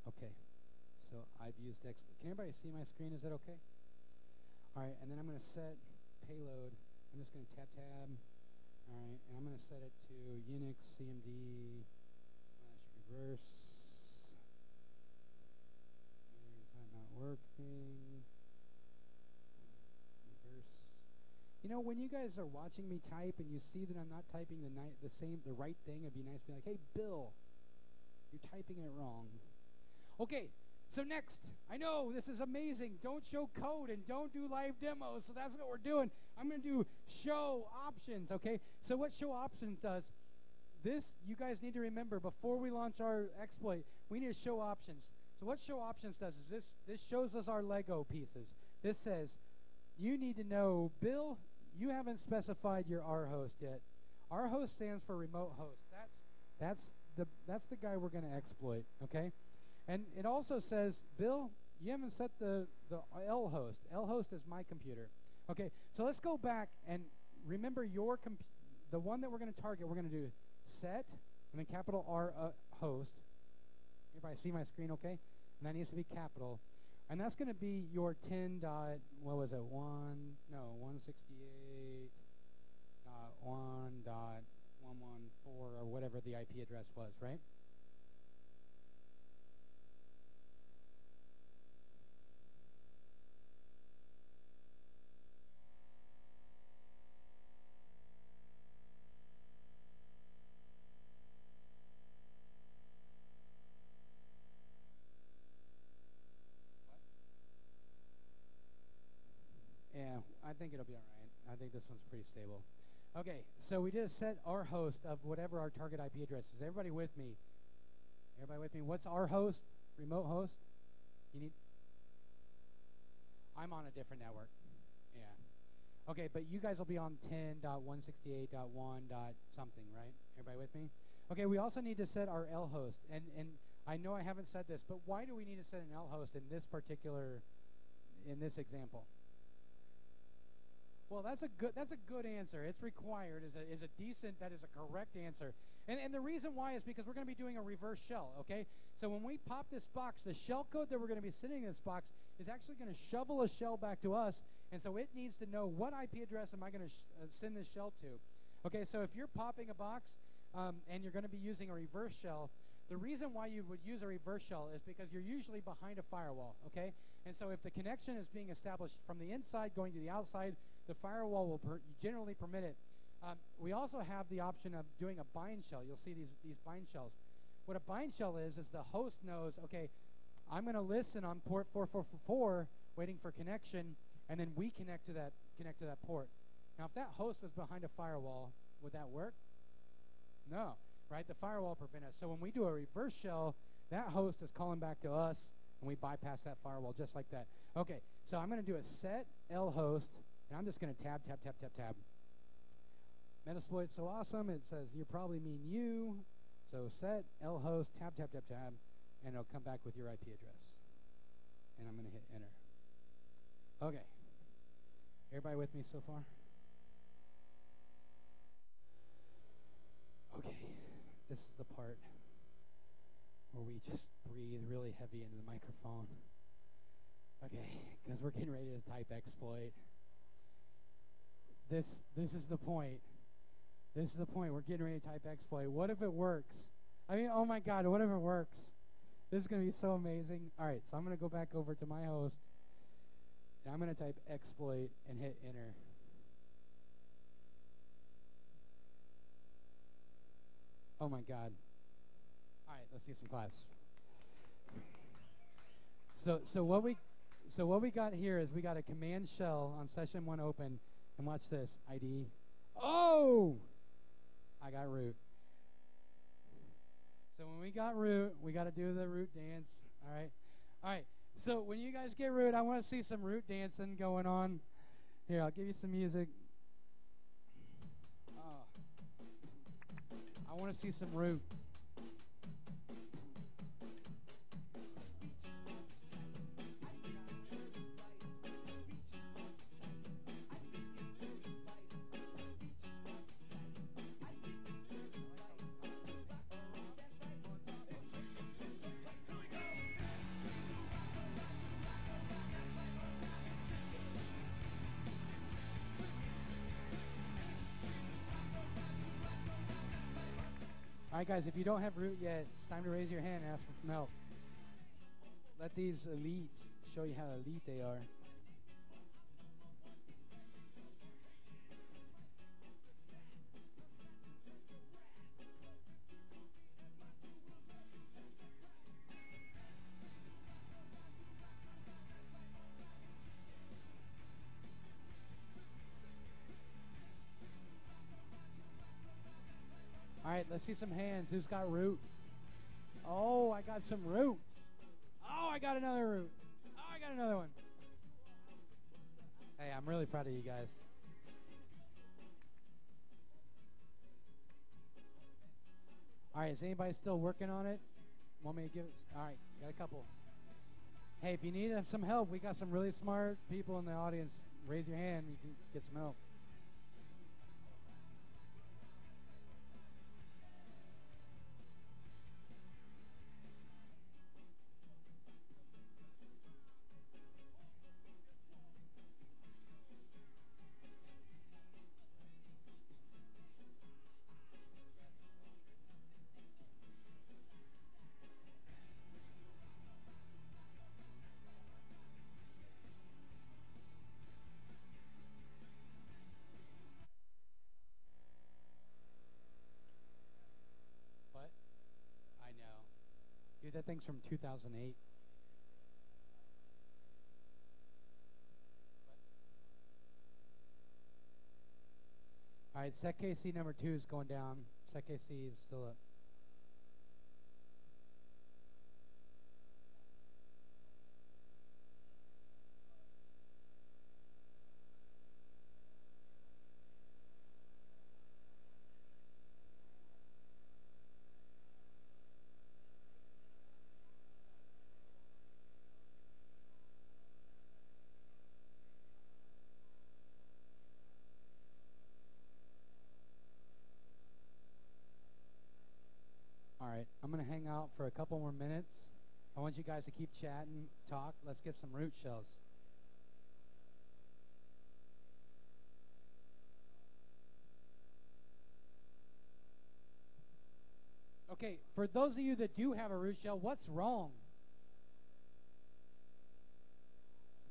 Okay. So I've used exploit. Can everybody see my screen? Is that okay? All right, and then I'm going to set payload. I'm just going to tab. All right, and I'm going to set it to Unix CMD / reverse. Is that not working? Reverse. You know, when you guys are watching me type and you see that I'm not typing the right thing, it'd be nice to be like, hey, Bill, you're typing it wrong. Okay. So next, I know this is amazing. Don't show code and don't do live demos. So that's what we're doing. I'm going to do show options, okay? So what show options does, you guys need to remember before we launch our exploit, we need to show options. So what show options does is this shows us our Lego pieces. This says, you need to know, Bill, you haven't specified your rhost yet. Rhost stands for remote host. That's the guy we're going to exploit, okay? And it also says, Bill, you haven't set the L host. L host is my computer. Okay, so let's go back and remember the one that we're going to target. We're going to do set and then capital R host. Everybody see my screen okay? And that needs to be capital. And that's going to be your 168.1.1.1.114 or whatever the IP address was, right? Yeah, I think it'll be all right. I think this one's pretty stable. Okay, so we just set our host of whatever our target IP address is. Everybody with me? Everybody with me? What's our host? Remote host? I'm on a different network. Yeah. Okay, but you guys will be on 10.168.1. something, right? Everybody with me? Okay, we also need to set our L host. And I know I haven't said this, but why do we need to set an L host in this example? Well, that's a good answer. It's required is a correct answer. And the reason why is because we're going to be doing a reverse shell, okay? So when we pop this box, the shell code that we're going to be sending in this box is actually going to shovel a shell back to us, and so it needs to know what IP address am I going to send this shell to. Okay, so if you're popping a box and you're going to be using a reverse shell, the reason why you would use a reverse shell is because you're usually behind a firewall, okay? And so if the connection is being established from the inside going to the outside, the firewall will generally permit it. We also have the option of doing a bind shell. You'll see these bind shells. What a bind shell is the host knows, okay, I'm going to listen on port 4444 waiting for connection, and then we connect to that port. Now, if that host was behind a firewall, would that work? No, right? The firewall prevent us. So when we do a reverse shell, that host is calling back to us, and we bypass that firewall just like that. Okay, so I'm going to do a set L host, and I'm just going to tab. Metasploit's so awesome, it says you probably mean you. So set L host, tab, and it'll come back with your IP address. And I'm going to hit enter. Okay. Everybody with me so far? Okay. This is the part where we just breathe really heavy into the microphone. Okay, because we're getting ready to type exploit. This is the point. This is the point. We're getting ready to type exploit. What if it works? I mean, oh my God, what if it works? This is going to be so amazing. All right, so I'm going to go back over to my host, and I'm going to type exploit and hit enter. Oh my God. All right, let's see some claps. So what we got here is we got a command shell on session 1 open, and watch this. ID. Oh, I got root. So when we got root, we got to do the root dance. All right. So when you guys get root, I want to see some root dancing going on. Here, I'll give you some music. I want to see some root. All right, guys, if you don't have root yet, it's time to raise your hand and ask for some help. Let these elites show you how elite they are. All right, let's see some hands. Who's got root? Oh, I got some roots. Oh, I got another root. Oh, I got another one. Hey, I'm really proud of you guys. All right, is anybody still working on it? Want me to give it? All right, got a couple. Hey, if you need some help, we got some really smart people in the audience. Raise your hand. You can get some help. What? I know. Dude, that thing's from 2008. All right, SecKC number 2 is going down. SecKC is still up. All right, I'm going to hang out for a couple more minutes. I want you guys to keep chatting, talk. Let's get some root shells. Okay, for those of you that do have a root shell, what's wrong?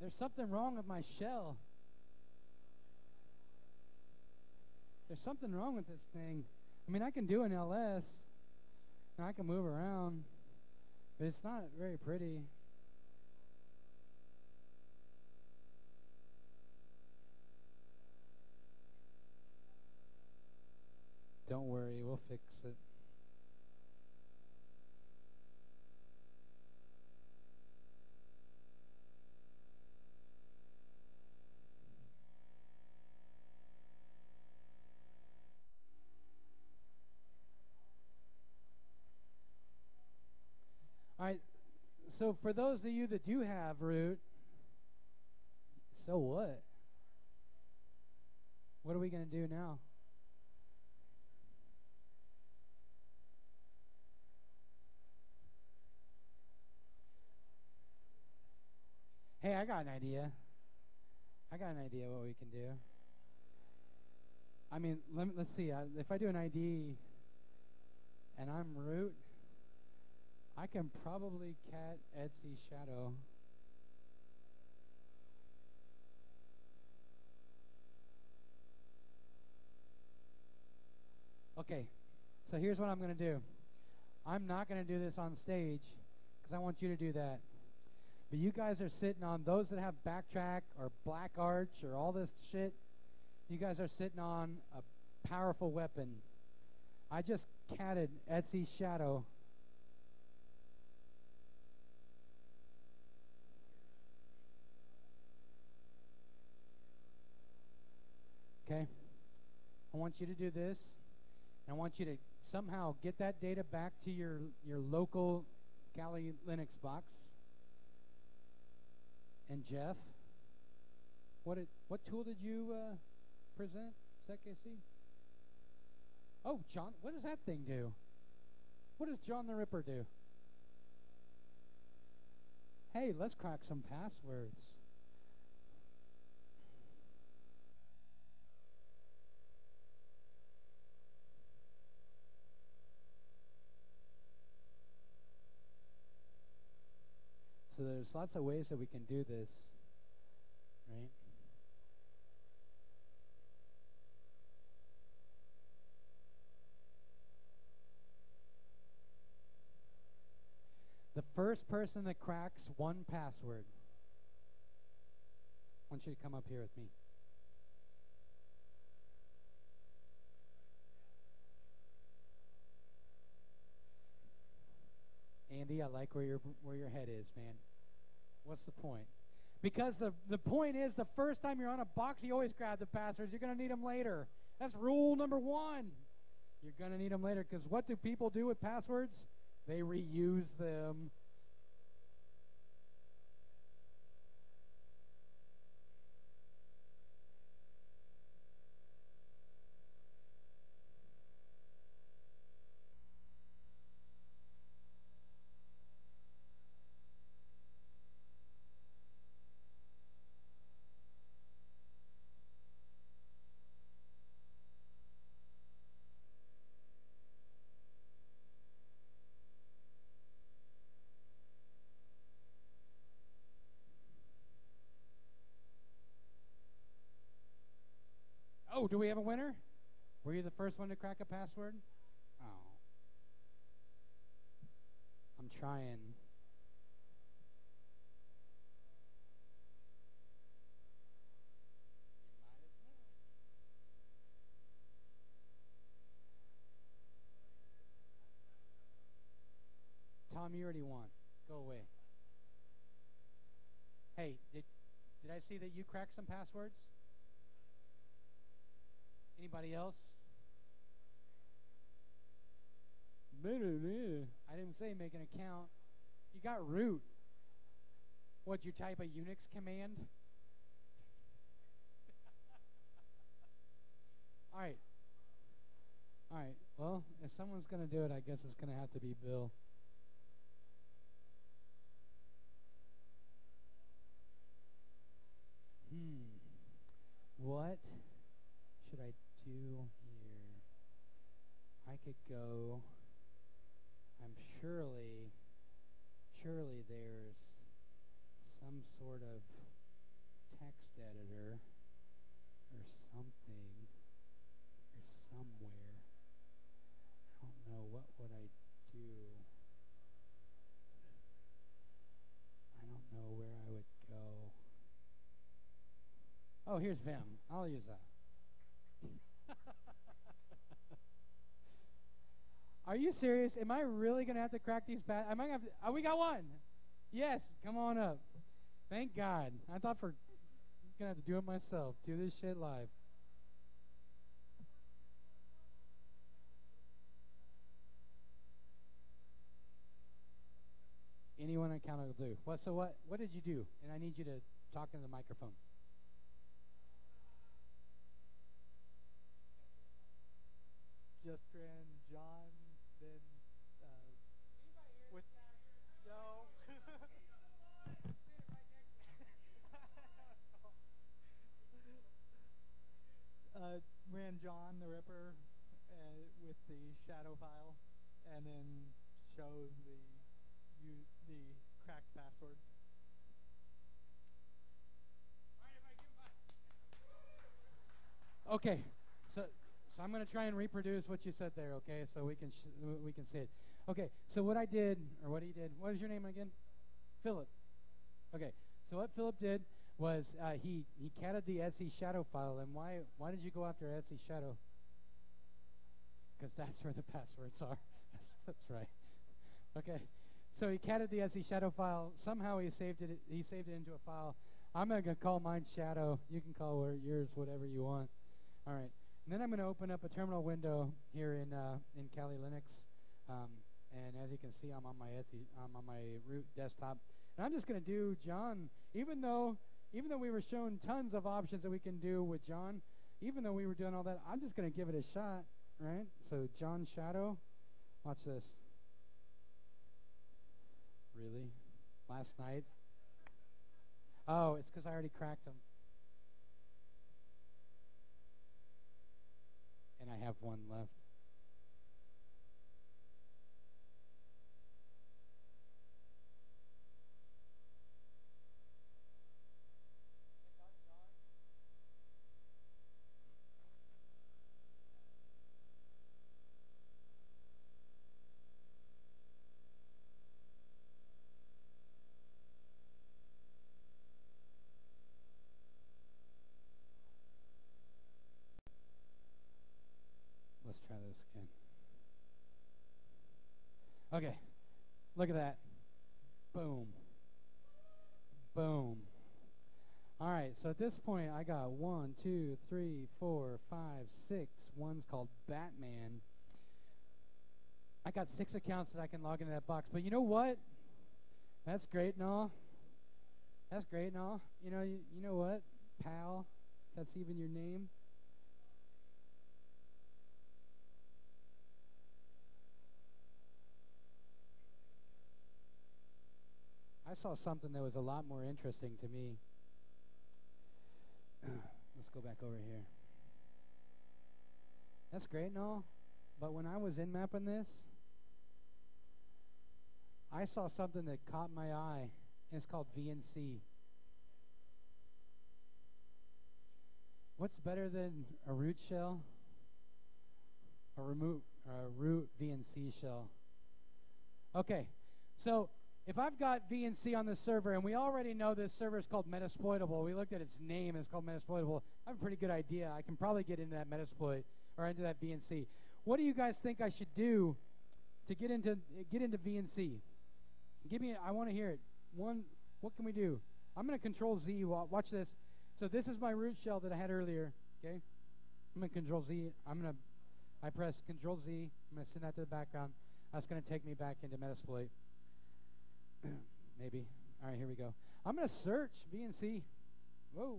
There's something wrong with my shell. There's something wrong with this thing. I mean, I can do an LS. And I can move around. But it's not very pretty. Don't worry, we'll fix it. All right, so for those of you that do have root, so what? What are we going to do now? Hey, I got an idea. I got an idea what we can do. I mean, let's see. If I do an ID and I'm root, I can probably cat Etsy shadow. Okay, So here's what I'm going to do. I'm not going to do this on stage because I want you to do that. But you guys are sitting on, those that have Backtrack or Black Arch or all this shit, you guys are sitting on a powerful weapon. I just catted Etsy's shadow. Okay? I want you to do this. I want you to somehow get that data back to your local Kali Linux box. And Jeff, what tool did you present? SecKC? Oh, John, what does that thing do? What does John the Ripper do? Hey, let's crack some passwords. So there's lots of ways that we can do this, right? The first person that cracks one password, I want you to come up here with me. Andy, I like where your head is, man. What's the point? Because the point is, the first time you're on a box, you always grab the passwords. You're going to need them later. That's rule number 1. You're going to need them later, because what do people do with passwords? They reuse them. Oh, do we have a winner? Were you the first one to crack a password? Oh. I'm trying. Tom, you already won. Go away. Hey, did I see that you cracked some passwords? Anybody else? I didn't say make an account. You got root. What'd you type, a Unix command? All right. All right. Well, if someone's going to do it, I guess it's going to have to be Bill. What should I do here? I could go, surely there's some sort of text editor or something or somewhere. I don't know, what would I do? I don't know where I would go. Oh, here's Vim. I'll use that. Are you serious? Am I really going to have to crack these I might have to, oh, we got one. Yes, come on up. Thank God. I thought I'm going to have to do it myself. Do this shit live. Anyone on count will do. What did you do? And I need you to talk into the microphone. Just ran John, then with no. Ran John the Ripper with the shadow file, and then showed the cracked passwords. Okay, So I'm going to try and reproduce what you said there, okay? So we can see it. Okay, so what I did, or what he did, what is your name again? Philip. Okay, so what Philip did was he catted the Etsy shadow file. And why did you go after Etsy shadow? Because that's where the passwords are. That's right. Okay, so he catted the Etsy shadow file. Somehow he saved it into a file. I'm going to call mine shadow. You can call yours whatever you want. All right. And then I'm going to open up a terminal window here in Kali Linux. And as you can see, I'm on my root desktop. And I'm just going to do John, even though we were shown tons of options that we can do with John, even though we were doing all that, I'm just going to give it a shot, right? So John Shadow, watch this. Really? Last night? Oh, it's because I already cracked them. And I have one left. Let's try this again. Okay, look at that. Boom. Boom. All right, so at this point, I got 1, 2, 3, 4, 5, 6. One's called Batman. I got 6 accounts that I can log into that box. But you know what? That's great and all. That's great and all. You know what, pal? That's even your name. I saw something that was a lot more interesting to me. Let's go back over here. That's great and all, but when I was in mapping this, I saw something that caught my eye, and it's called VNC. What's better than a root shell? A root VNC shell. Okay, so if I've got VNC on this server, and we already know this server is called Metasploitable, we looked at its name, it's called Metasploitable, I have a pretty good idea. I can probably get into that Metasploit, or into that VNC. What do you guys think I should do to get into VNC? I want to hear it. What can we do? I'm going to Control Z. Watch this. So this is my root shell that I had earlier, okay? I'm going to Control Z. I press Control Z. I'm going to send that to the background. That's going to take me back into Metasploit. Maybe. All right, here we go. I'm going to search VNC. Whoa.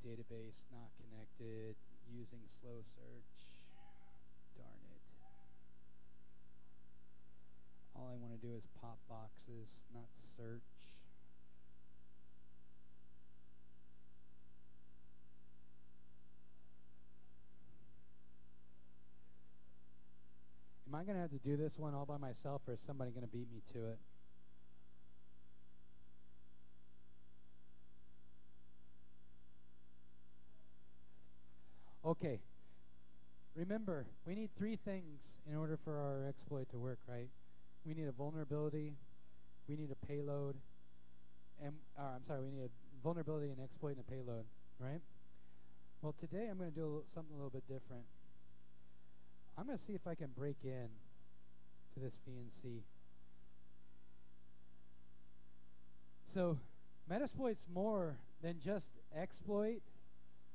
Database not connected. Using slow search. Darn it. All I want to do is pop boxes, not search. Am I going to have to do this one all by myself, or is somebody going to beat me to it? Okay. Remember, we need 3 things in order for our exploit to work, right? We need a vulnerability, we need a payload, we need a vulnerability, an exploit, and a payload, right? Well, today I'm going to do something a little bit different. I'm going to see if I can break in to this VNC. So Metasploit's more than just exploit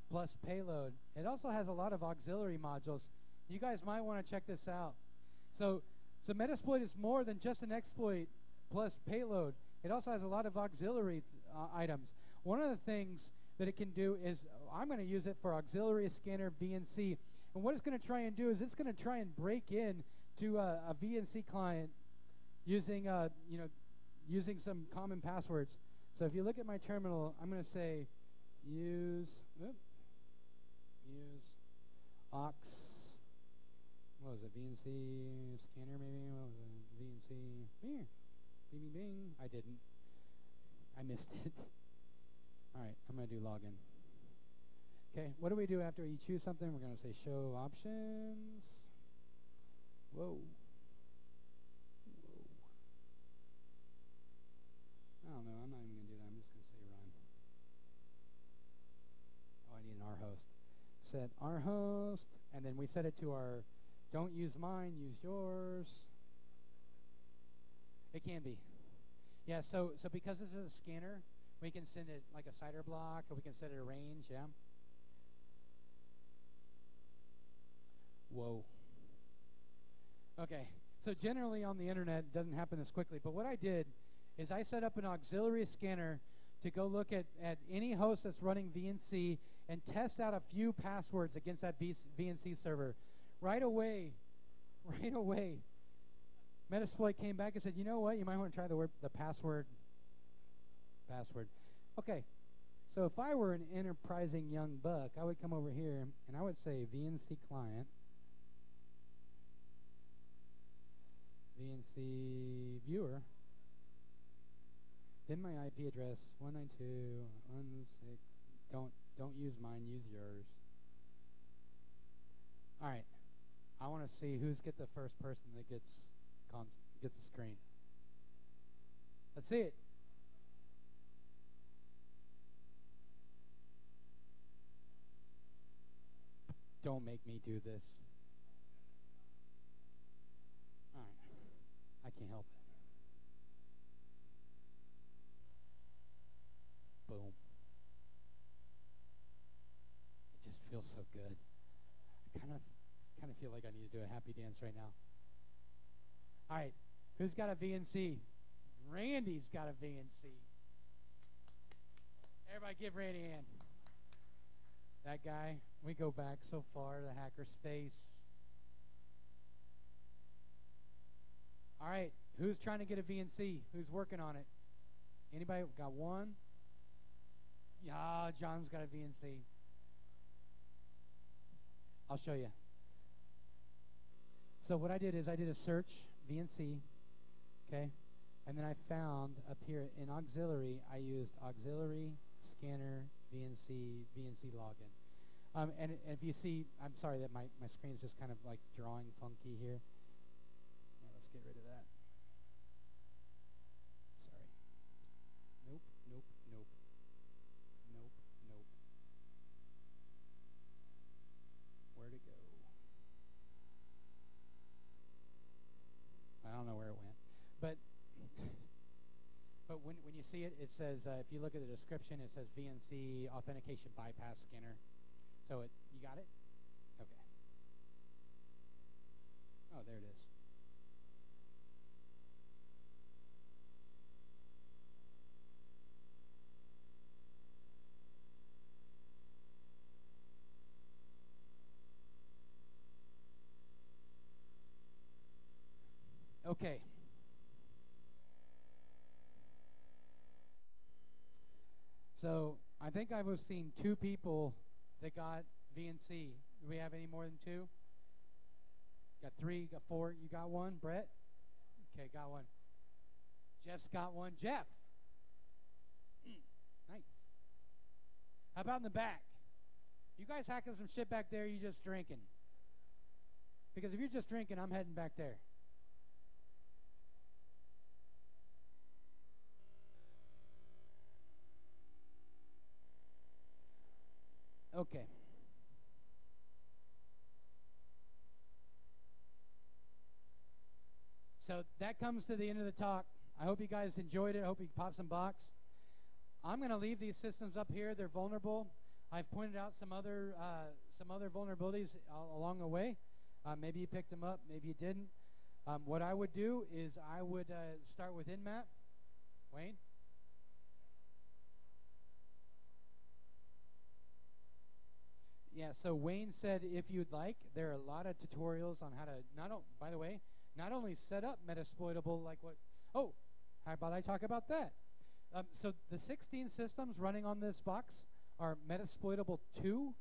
plus payload. It also has a lot of auxiliary modules. You guys might want to check this out. So Metasploit is more than just an exploit plus payload. It also has a lot of auxiliary items. One of the things that it can do is, I'm going to use it for auxiliary scanner VNC. And what it's going to try and do is it's going to try and break in to a VNC client using using some common passwords. So if you look at my terminal, I'm going to say use aux. What was it? VNC scanner maybe? What was it? VNC. Here. Bing, bing, bing. I didn't. I missed it. All right, I'm going to do login. Okay, what do we do after you choose something? We're going to say show options. Whoa. I don't know. I'm not even going to do that. I'm just going to say run. Oh, I need an R host. Set R host, and then we set it to our don't use mine, use yours. It can be. Yeah, so because this is a scanner, we can send it like a cider block, or we can set it a range, yeah? Whoa. Okay, so generally on the internet, it doesn't happen this quickly, but what I did is I set up an auxiliary scanner to go look at any host that's running VNC and test out a few passwords against that VNC server. Right away, Metasploit came back and said, you know what, you might want to try the password. Okay, so if I were an enterprising young buck, I would come over here and I would say VNC client, VNC viewer, then my IP address 192.168. Don't use mine, use yours. All right, I want to see who's the first person that gets the screen. Let's see it. Don't make me do this. All right, I can't help it. Boom. It just feels so good. I kind of feel like I need to do a happy dance right now. All right, who's got a VNC? Randy's got a VNC. Everybody give Randy a hand. That guy, we go back so far to hacker space. All right, who's trying to get a VNC? Who's working on it? Anybody got one? Yeah, John's got a VNC. I'll show you. So what I did is I did a search, VNC, okay? And then I found up here in auxiliary, I used auxiliary scanner VNC login. And if you see, I'm sorry that my screen's just kind of like drawing funky here. Yeah, let's get rid of that. Sorry. Nope. Where'd it go? I don't know where it went. But when you see it, it says, if you look at the description, it says VNC authentication bypass scanner. So you got it? Okay. Oh, there it is. Okay. So I think I've seen 2 people that got VNC. Do we have any more than 2? Got 3, got 4. You got one, Brett? Okay, got one. Jeff's got one. Jeff. Nice. How about in the back? You guys hacking some shit back there, or you just drinking? Because if you're just drinking, I'm heading back there. Okay. So that comes to the end of the talk. I hope you guys enjoyed it. I hope you popped some box. I'm going to leave these systems up here. They're vulnerable. I've pointed out some other vulnerabilities along the way. Maybe you picked them up. Maybe you didn't. What I would do is I would start with Nmap. Wayne? Yeah, so Wayne said if you'd like, there are a lot of tutorials on how to not only set up Metasploitable like what, oh, how about I talk about that? So the 16 systems running on this box are Metasploitable 2.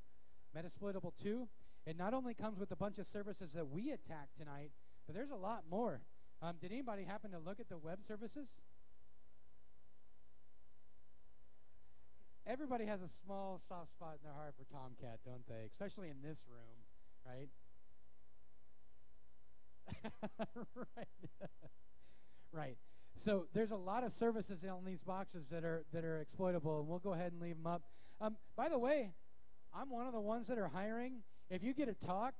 Metasploitable 2. It not only comes with a bunch of services that we attacked tonight, but there's a lot more. Did anybody happen to look at the web services? everybody has a small soft spot in their heart for Tomcat, don't they? Especially in this room, right? Right. Right. So there's a lot of services on these boxes that are exploitable, and we'll go ahead and leave them up. By the way, I'm one of the ones that are hiring. If you get a talk,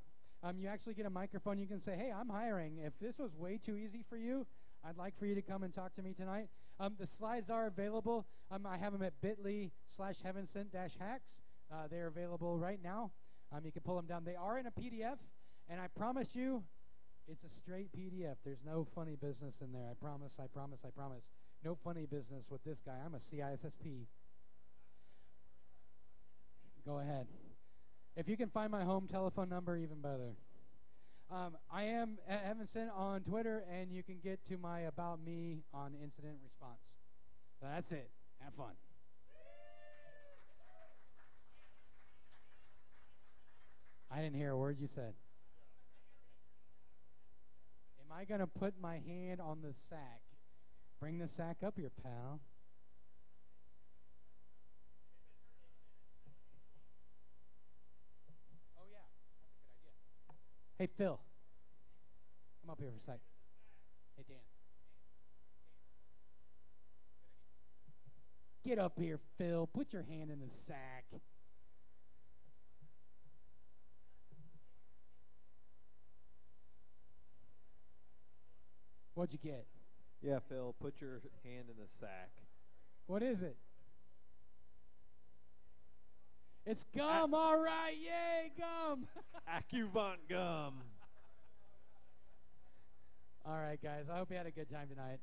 you actually get a microphone. You can say, "Hey, I'm hiring. If this was way too easy for you, I'd like for you to come and talk to me tonight." The slides are available. I have them at bit.ly/heavensent-hacks. They're available right now. You can pull them down. They are in a PDF, and I promise you, it's a straight PDF. There's no funny business in there. I promise, I promise, I promise. No funny business with this guy. I'm a CISSP. Go ahead. If you can find my home telephone number, even better. I am at Heaven Sent on Twitter, and you can get to my About Me on Incident Response. So that's it. Have fun. I didn't hear a word you said. Am I going to put my hand on the sack? Bring the sack up here, pal. Oh, yeah. That's a good idea. Hey, Phil. Come up here for a sec. Hey, Dan. Get up here, Phil. Put your hand in the sack. What'd you get? Yeah, Phil, put your hand in the sack. What is it? It's gum. All right. Yay, gum. Accuvant gum. All right, guys. I hope you had a good time tonight.